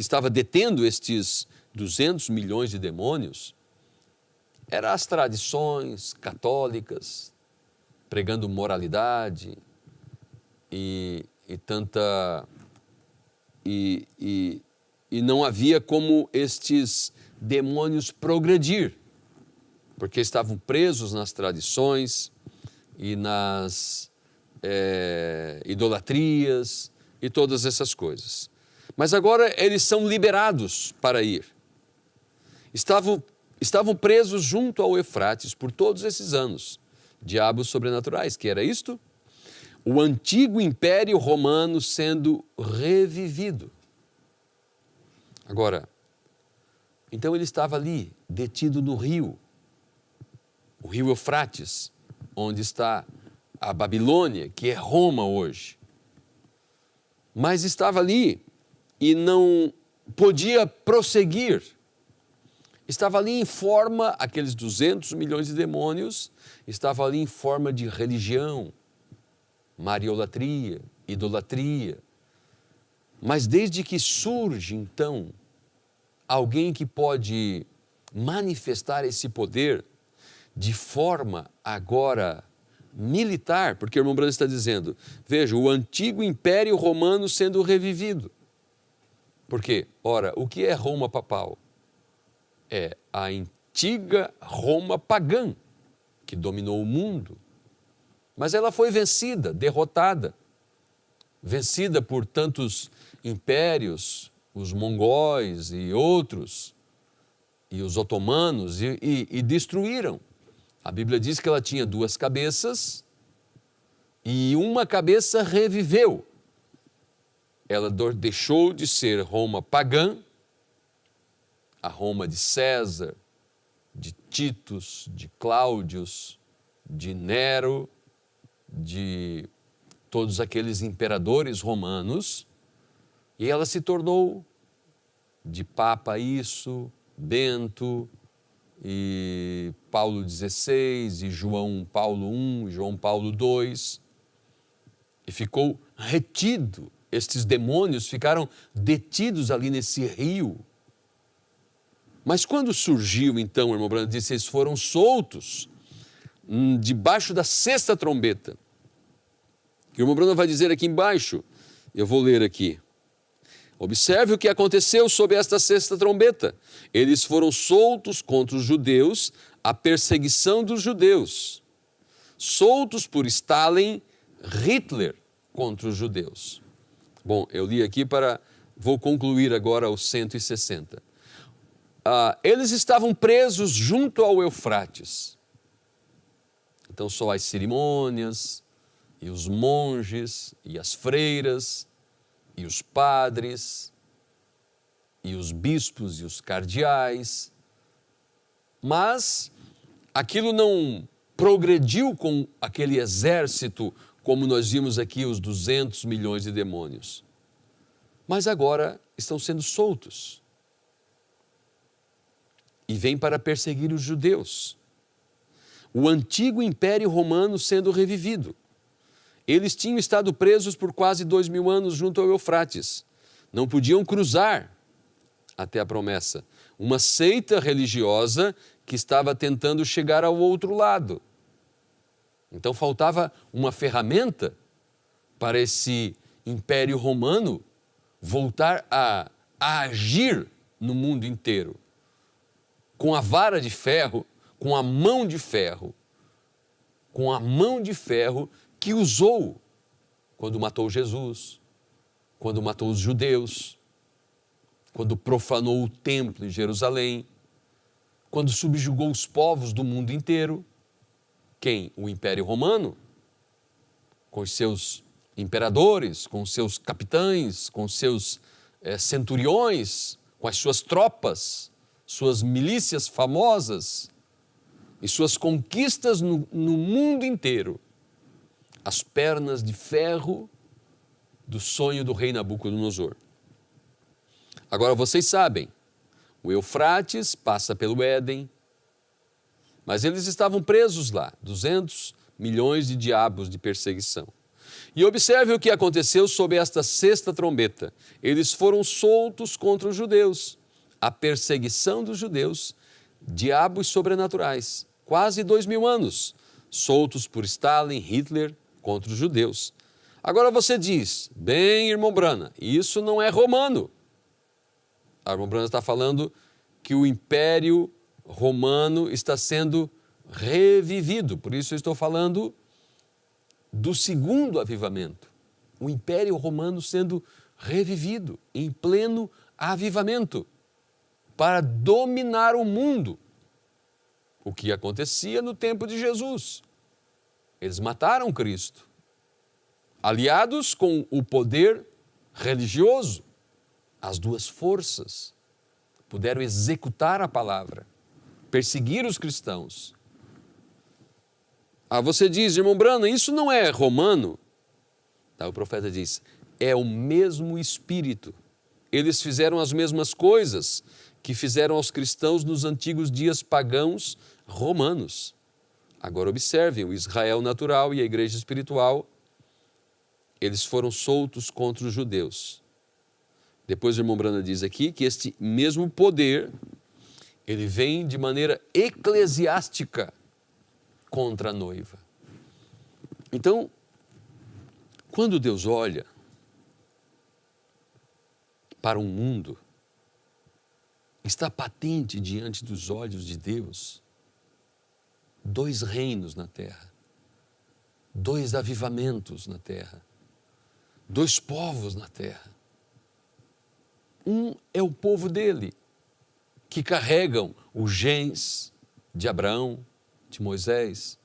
estava detendo estes 200 milhões de demônios, eram as tradições católicas, pregando moralidade e não havia como estes demônios progredir, porque estavam presos nas tradições e nas idolatrias e todas essas coisas. Mas agora eles são liberados para ir. Estavam presos junto ao Eufrates por todos esses anos. Diabos sobrenaturais, que era isto? O antigo Império Romano sendo revivido. Agora, então ele estava ali, detido no rio, o rio Eufrates, onde está a Babilônia, que é Roma hoje. Mas estava ali e não podia prosseguir. Estava ali em forma, aqueles 200 milhões de demônios, estava ali em forma de religião, mariolatria, idolatria. Mas desde que surge, então, alguém que pode manifestar esse poder de forma agora militar, porque o irmão Branham está dizendo, veja, o antigo Império Romano sendo revivido. Por quê? Ora, o que é Roma papal? É a antiga Roma pagã, que dominou o mundo. Mas ela foi vencida, derrotada, vencida por tantos impérios, os mongóis e outros, e os otomanos, e destruíram. A Bíblia diz que ela tinha 2 cabeças e uma cabeça reviveu. Ela deixou de ser Roma pagã, a Roma de César, de Titus, de Cláudios, de Nero, de todos aqueles imperadores romanos, e ela se tornou de Papa isso, Bento, e Paulo XVI, e João Paulo I, João Paulo II, e ficou retido. Estes demônios ficaram detidos ali nesse rio. Mas quando surgiu, então, o irmão Branham disse, eles foram soltos debaixo da 6ª trombeta. E o irmão Branham vai dizer aqui embaixo, eu vou ler aqui. Observe o que aconteceu sob esta 6ª trombeta. Eles foram soltos contra os judeus, a perseguição dos judeus. Soltos por Stalin, Hitler contra os judeus. Bom, eu li aqui vou concluir agora os 160. Eles estavam presos junto ao Eufrates. Então só as cerimônias, e os monges, e as freiras, e os padres, e os bispos, e os cardeais. Mas aquilo não progrediu com aquele exército, como nós vimos aqui, os 200 milhões de demônios. Mas agora estão sendo soltos. E vêm para perseguir os judeus. O antigo Império Romano sendo revivido. Eles tinham estado presos por quase 2000 anos junto ao Eufrates. Não podiam cruzar até a promessa. Uma seita religiosa que estava tentando chegar ao outro lado. Então faltava uma ferramenta para esse Império Romano voltar a agir no mundo inteiro. Com a vara de ferro, com a mão de ferro, que usou quando matou Jesus, quando matou os judeus, quando profanou o templo em Jerusalém, quando subjugou os povos do mundo inteiro. Quem? O Império Romano, com os seus imperadores, com os seus capitães, com os seus centuriões, com as suas tropas, suas milícias famosas e suas conquistas no mundo inteiro. As pernas de ferro do sonho do rei Nabucodonosor. Agora vocês sabem, o Eufrates passa pelo Éden, mas eles estavam presos lá, 200 milhões de diabos de perseguição. E observe o que aconteceu sob esta 6ª trombeta. Eles foram soltos contra os judeus. A perseguição dos judeus, diabos sobrenaturais, quase 2000 anos, soltos por Stalin, Hitler, contra os judeus. Agora você diz, bem, irmão Branham, isso não é romano. A irmã Branham está falando que o Império Romano está sendo revivido. Por isso eu estou falando do segundo avivamento. O Império Romano sendo revivido, em pleno avivamento, para dominar o mundo. O que acontecia no tempo de Jesus. Eles mataram Cristo, aliados com o poder religioso. As duas forças puderam executar a palavra, perseguir os cristãos. Você diz, irmão Branham, isso não é romano? O profeta diz, é o mesmo Espírito. Eles fizeram as mesmas coisas que fizeram aos cristãos nos antigos dias pagãos romanos. Agora observem, o Israel natural e a igreja espiritual, eles foram soltos contra os judeus. Depois o irmão Branham diz aqui que este mesmo poder, ele vem de maneira eclesiástica contra a noiva. Então, quando Deus olha para um mundo, está patente diante dos olhos de Deus dois reinos na terra, dois avivamentos na terra, dois povos na terra. Um é o povo dele, que carregam os genes de Abraão, de Moisés,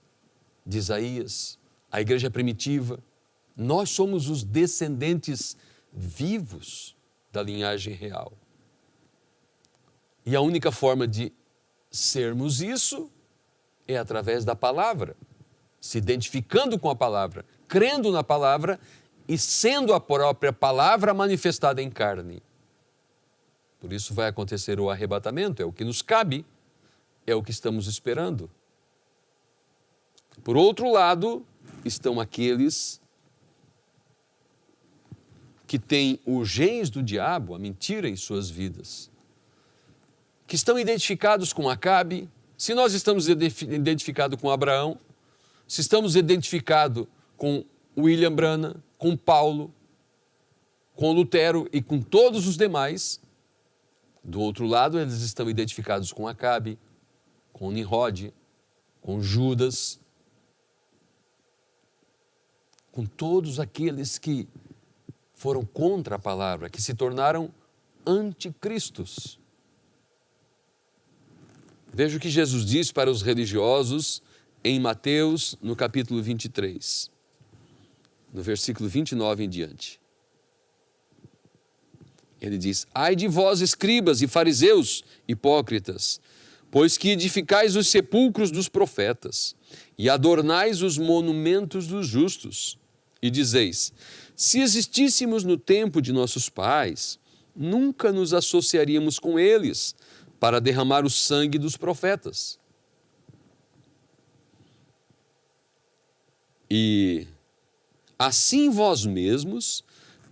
de Isaías, a igreja primitiva. Nós somos os descendentes vivos da linhagem real. E a única forma de sermos isso é através da palavra, se identificando com a palavra, crendo na palavra e sendo a própria palavra manifestada em carne. Por isso vai acontecer o arrebatamento, é o que nos cabe, é o que estamos esperando. Por outro lado, estão aqueles que têm os genes do diabo, a mentira em suas vidas, que estão identificados com Acabe. Se nós estamos identificados com Abraão, se estamos identificados com William Branham, com Paulo, com Lutero e com todos os demais, do outro lado eles estão identificados com Acabe, com Nimrod, com Judas, com todos aqueles que foram contra a palavra, que se tornaram anticristos. Veja o que Jesus diz para os religiosos em Mateus, no capítulo 23, no versículo 29 em diante. Ele diz, ai de vós, escribas e fariseus, hipócritas, pois que edificais os sepulcros dos profetas e adornais os monumentos dos justos, e dizeis, se existíssemos no tempo de nossos pais, nunca nos associaríamos com eles para derramar o sangue dos profetas. E assim vós mesmos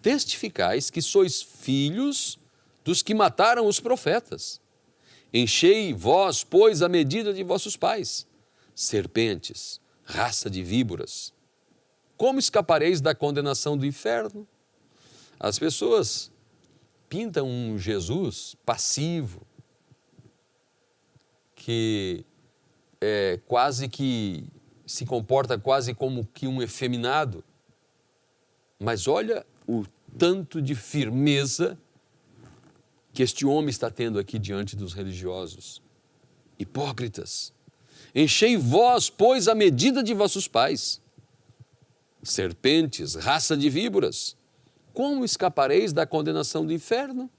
testificais que sois filhos dos que mataram os profetas. Enchei vós, pois, a medida de vossos pais, serpentes, raça de víboras. Como escapareis da condenação do inferno? As pessoas pintam um Jesus passivo, que quase que se comporta quase como que um efeminado. Mas olha o tanto de firmeza que este homem está tendo aqui diante dos religiosos. Hipócritas, enchei vós, pois, a medida de vossos pais. Serpentes, raça de víboras, como escapareis da condenação do inferno?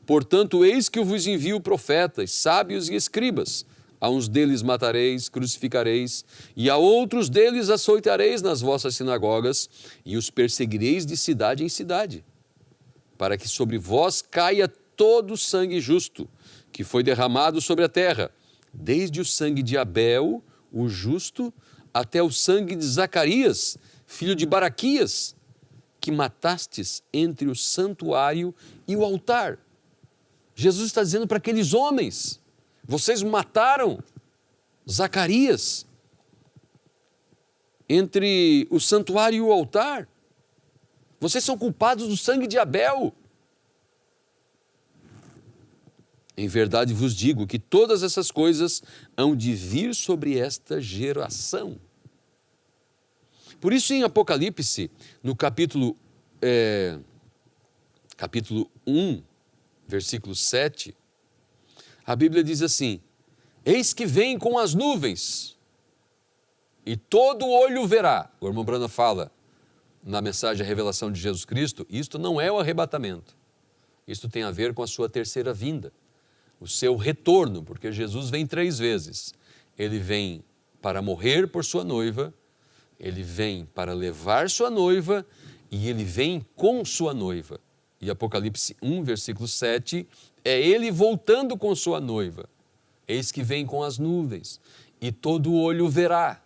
Portanto, eis que eu vos envio profetas, sábios e escribas. A uns deles matareis, crucificareis, e a outros deles açoitareis nas vossas sinagogas, e os perseguireis de cidade em cidade, para que sobre vós caia todo o sangue justo, que foi derramado sobre a terra, desde o sangue de Abel, o justo, até o sangue de Zacarias, filho de Baraquias, que matastes entre o santuário e o altar. Jesus está dizendo para aqueles homens, vocês mataram Zacarias entre o santuário e o altar. Vocês são culpados do sangue de Abel. Em verdade vos digo que todas essas coisas hão de vir sobre esta geração. Por isso, em Apocalipse, no capítulo 1, versículo 7, a Bíblia diz assim: eis que vem com as nuvens, e todo olho verá. O irmão Branham fala na mensagem A Revelação de Jesus Cristo, isto não é o arrebatamento. Isto tem a ver com a sua terceira vinda, o seu retorno, porque Jesus vem 3 vezes. Ele vem para morrer por sua noiva, ele vem para levar sua noiva e ele vem com sua noiva. E Apocalipse 1, versículo 7, é ele voltando com sua noiva. Eis que vem com as nuvens e todo olho verá.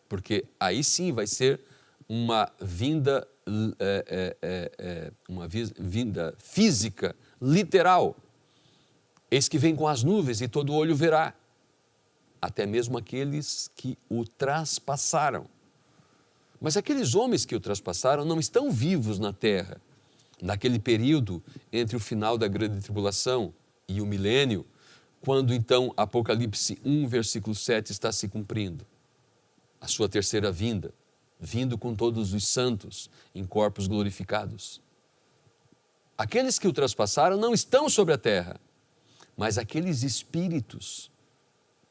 Porque aí sim vai ser uma vinda física, literal. Eis que vem com as nuvens e todo olho verá, até mesmo aqueles que o traspassaram. Mas aqueles homens que o traspassaram não estão vivos na terra, naquele período entre o final da grande tribulação e o milênio, quando então Apocalipse 1, versículo 7 está se cumprindo. A sua terceira vinda, vindo com todos os santos em corpos glorificados. Aqueles que o traspassaram não estão sobre a terra, mas aqueles espíritos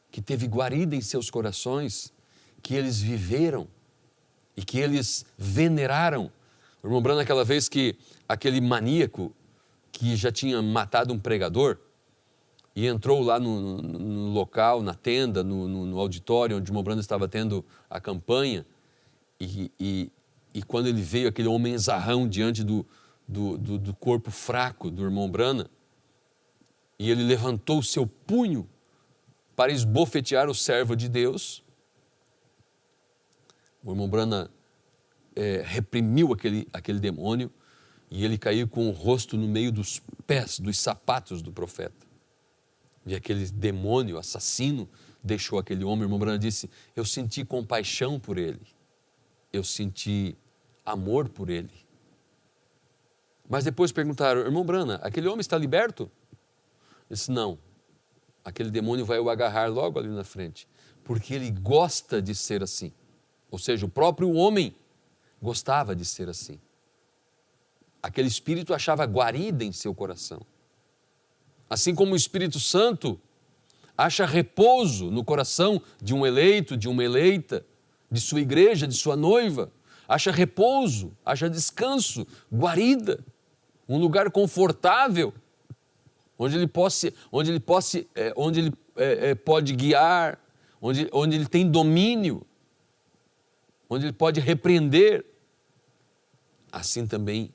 que teve guarida em seus corações, que eles viveram e que eles veneraram. O irmão Branham, aquela vez que aquele maníaco que já tinha matado um pregador e entrou lá no local, na tenda, no auditório onde o irmão Branham estava tendo a campanha, e quando ele veio aquele homenzarrão diante do corpo fraco do irmão Branham, e ele levantou o seu punho para esbofetear o servo de Deus, o irmão Branham reprimiu aquele demônio e ele caiu com o rosto no meio dos pés, dos sapatos do profeta. E aquele demônio assassino deixou aquele homem. O irmão Branham disse: eu senti compaixão por ele, eu senti amor por ele. Mas depois perguntaram: irmão Branham, aquele homem está liberto? Ele disse: não, aquele demônio vai o agarrar logo ali na frente, porque ele gosta de ser assim. Ou seja, o próprio homem gostava de ser assim. Aquele espírito achava guarida em seu coração. Assim como o Espírito Santo acha repouso no coração de um eleito, de uma eleita, de sua igreja, de sua noiva, acha repouso, acha descanso, guarida, um lugar confortável, onde ele pode guiar, onde ele tem domínio, onde ele pode repreender. Assim também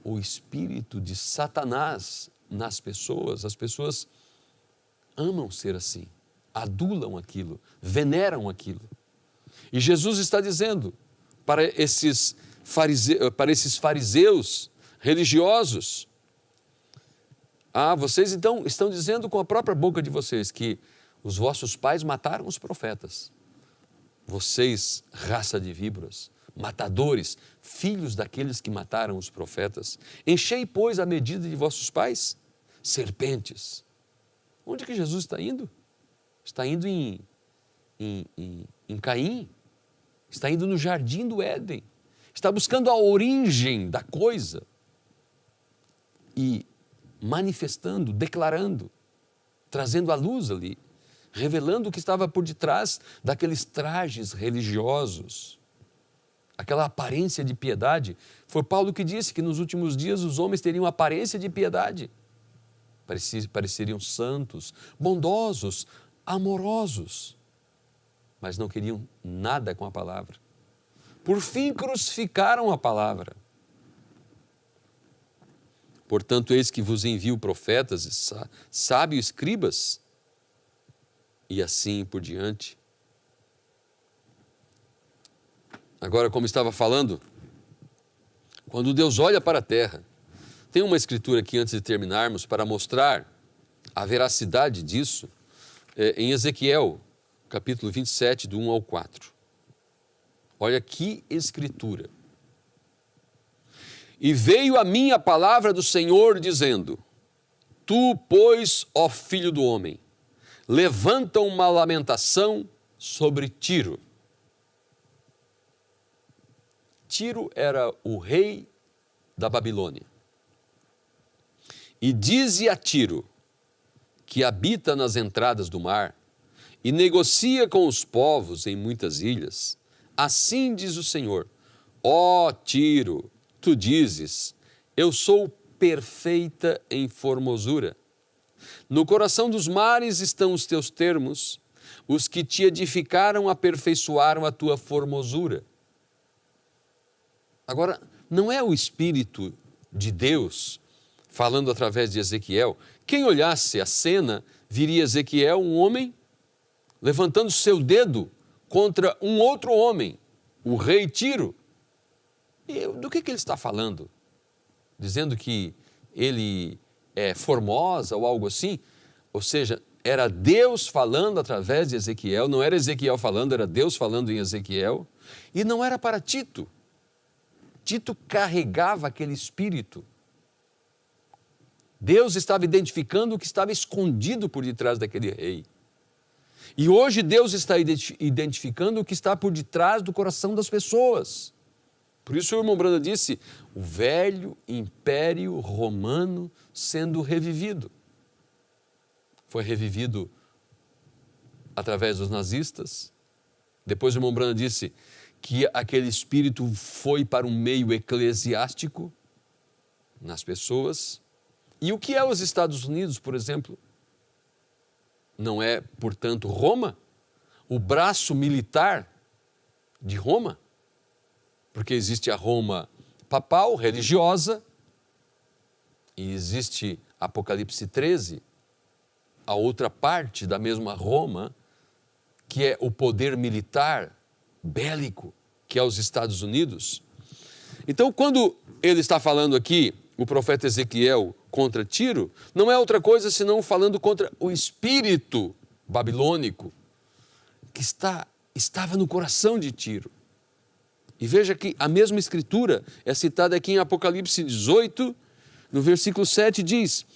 o espírito de Satanás nas pessoas, as pessoas amam ser assim, adulam aquilo, veneram aquilo. E Jesus está dizendo para esses fariseus religiosos: vocês então estão dizendo com a própria boca de vocês que os vossos pais mataram os profetas. Vocês, raça de víboras, matadores, filhos daqueles que mataram os profetas, enchei, pois, a medida de vossos pais, serpentes. Onde que Jesus está indo? Está indo em Caim, está indo no jardim do Éden, está buscando a origem da coisa e manifestando, declarando, trazendo à luz ali, revelando o que estava por detrás daqueles trajes religiosos, aquela aparência de piedade. Foi Paulo que disse que nos últimos dias os homens teriam aparência de piedade, pareceriam santos, bondosos, amorosos, mas não queriam nada com a palavra. Por fim, crucificaram a palavra. Portanto, eis que vos envio profetas e sábios escribas, e assim por diante. Agora, como estava falando, quando Deus olha para a terra, tem uma escritura aqui antes de terminarmos para mostrar a veracidade disso, em Ezequiel, capítulo 27, do 1 ao 4. Olha que escritura. E veio a mim a palavra do Senhor dizendo: Tu, pois, ó filho do homem, levanta uma lamentação sobre Tiro. Tiro era o rei da Babilônia. E dize a Tiro, que habita nas entradas do mar e negocia com os povos em muitas ilhas, assim diz o Senhor: ó Tiro, tu dizes, eu sou perfeita em formosura. No coração dos mares estão os teus termos, os que te edificaram aperfeiçoaram a tua formosura. Agora, não é o Espírito de Deus falando através de Ezequiel. Quem olhasse a cena, viria Ezequiel, um homem, levantando seu dedo contra um outro homem, o rei Tiro. E do que ele está falando? Dizendo que ele é formosa ou algo assim? Ou seja, era Deus falando através de Ezequiel, não era Ezequiel falando, era Deus falando em Ezequiel. E não era para Tito. Tito carregava aquele espírito. Deus estava identificando o que estava escondido por detrás daquele rei. E hoje Deus está identificando o que está por detrás do coração das pessoas. Por isso o irmão Branham disse, o velho império romano sendo revivido. Foi revivido através dos nazistas. Depois o irmão Branham disse que aquele espírito foi para um meio eclesiástico nas pessoas. E o que é os Estados Unidos, por exemplo? Não é, portanto, Roma? O braço militar de Roma? Porque existe a Roma papal, religiosa, e existe Apocalipse 13, a outra parte da mesma Roma, que é o poder militar bélico, que é os Estados Unidos. Então, quando ele está falando aqui, o profeta Ezequiel, contra Tiro, não é outra coisa senão falando contra o espírito babilônico que estava no coração de Tiro. E veja que a mesma escritura é citada aqui em Apocalipse 18, no versículo 7 diz: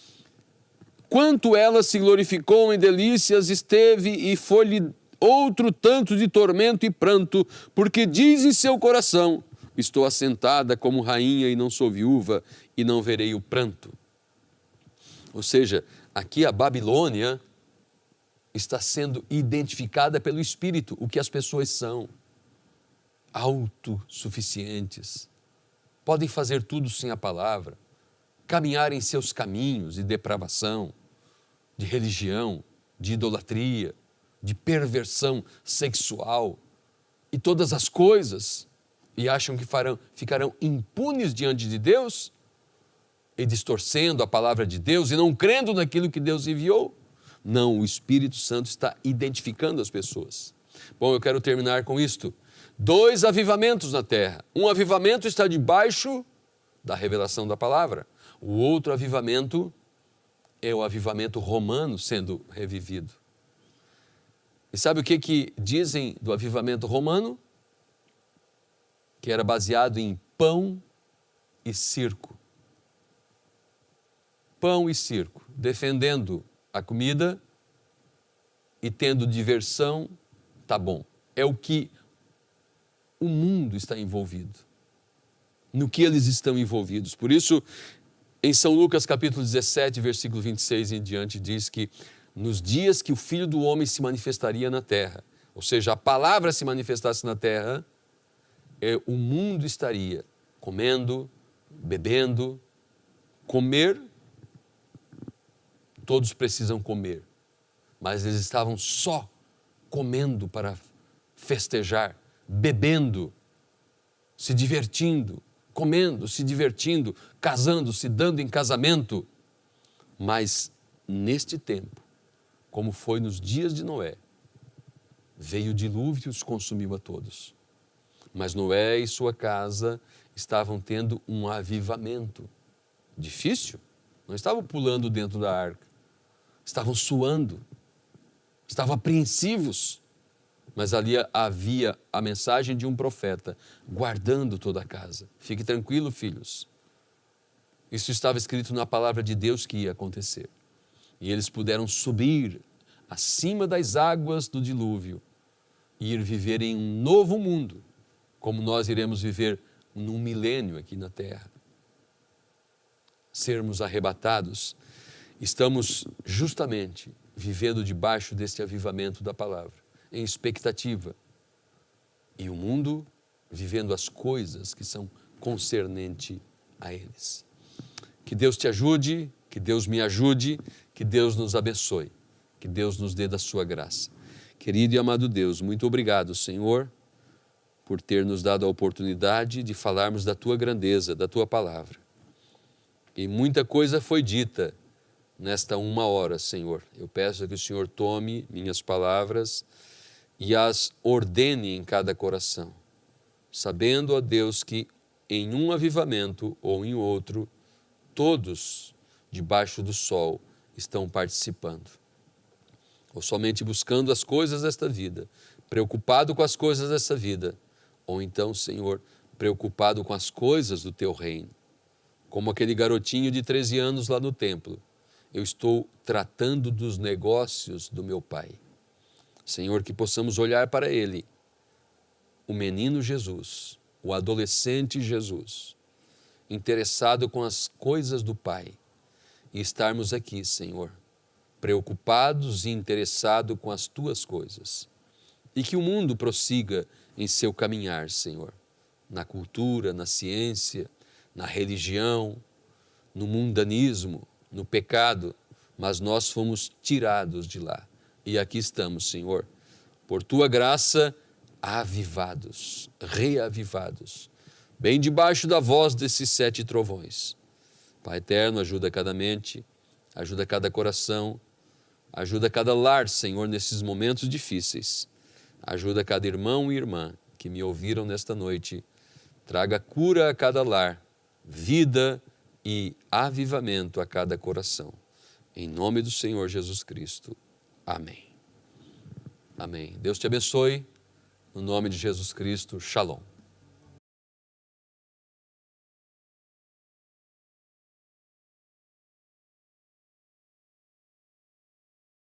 quanto ela se glorificou em delícias esteve e foi-lhe outro tanto de tormento e pranto, porque diz em seu coração, estou assentada como rainha e não sou viúva e não verei o pranto. Ou seja, aqui a Babilônia está sendo identificada pelo Espírito, o que as pessoas são. Autossuficientes, podem fazer tudo sem a palavra, caminhar em seus caminhos de depravação, de religião, de idolatria, de perversão sexual e todas as coisas, e acham que ficarão impunes diante de Deus, e distorcendo a palavra de Deus e não crendo naquilo que Deus enviou. Não, o Espírito Santo está identificando as pessoas. Bom, eu quero terminar com isto. 2 avivamentos na terra. Um avivamento está debaixo da revelação da palavra. O outro avivamento é o avivamento romano sendo revivido. E sabe o que dizem do avivamento romano? Que era baseado em pão e circo. Pão e circo, defendendo a comida e tendo diversão, tá bom. É o que o mundo está envolvido, no que eles estão envolvidos. Por isso, em São Lucas capítulo 17, versículo 26 em diante, diz que nos dias que o Filho do Homem se manifestaria na terra, ou seja, a palavra se manifestasse na terra, o mundo estaria comendo, bebendo, comer. Todos precisam comer, mas eles estavam só comendo para festejar, bebendo, se divertindo, comendo, se divertindo, casando, se dando em casamento. Mas neste tempo, como foi nos dias de Noé, veio o dilúvio e os consumiu a todos. Mas Noé e sua casa estavam tendo um avivamento. Difícil, não estavam pulando dentro da arca. Estavam suando, estavam apreensivos, mas ali havia a mensagem de um profeta, guardando toda a casa. Fique tranquilo, filhos. Isso estava escrito na palavra de Deus que ia acontecer. E eles puderam subir acima das águas do dilúvio e ir viver em um novo mundo, como nós iremos viver num milênio aqui na terra. Sermos arrebatados, estamos justamente vivendo debaixo deste avivamento da palavra, em expectativa. E o mundo vivendo as coisas que são concernentes a eles. Que Deus te ajude, que Deus me ajude, que Deus nos abençoe, que Deus nos dê da sua graça. Querido e amado Deus, muito obrigado, Senhor, por ter nos dado a oportunidade de falarmos da tua grandeza, da tua palavra. E muita coisa foi dita nesta 1 hora, Senhor. Eu peço que o Senhor tome minhas palavras e as ordene em cada coração, sabendo, ó Deus, que em um avivamento ou em outro, todos debaixo do sol estão participando. Ou somente buscando as coisas desta vida, preocupado com as coisas desta vida, ou então, Senhor, preocupado com as coisas do teu reino. Como aquele garotinho de 13 anos lá no templo, eu estou tratando dos negócios do meu Pai. Senhor, que possamos olhar para ele, o menino Jesus, o adolescente Jesus, interessado com as coisas do Pai, e estarmos aqui, Senhor, preocupados e interessados com as tuas coisas. E que o mundo prossiga em seu caminhar, Senhor, na cultura, na ciência, na religião, no mundanismo, no pecado, mas nós fomos tirados de lá. E aqui estamos, Senhor, por tua graça, avivados, reavivados, bem debaixo da voz desses 7 trovões. Pai eterno, ajuda cada mente, ajuda cada coração, ajuda cada lar, Senhor, nesses momentos difíceis. Ajuda cada irmão e irmã que me ouviram nesta noite. Traga cura a cada lar, vida e avivamento a cada coração. Em nome do Senhor Jesus Cristo. Amém. Amém. Deus te abençoe. No nome de Jesus Cristo. Shalom.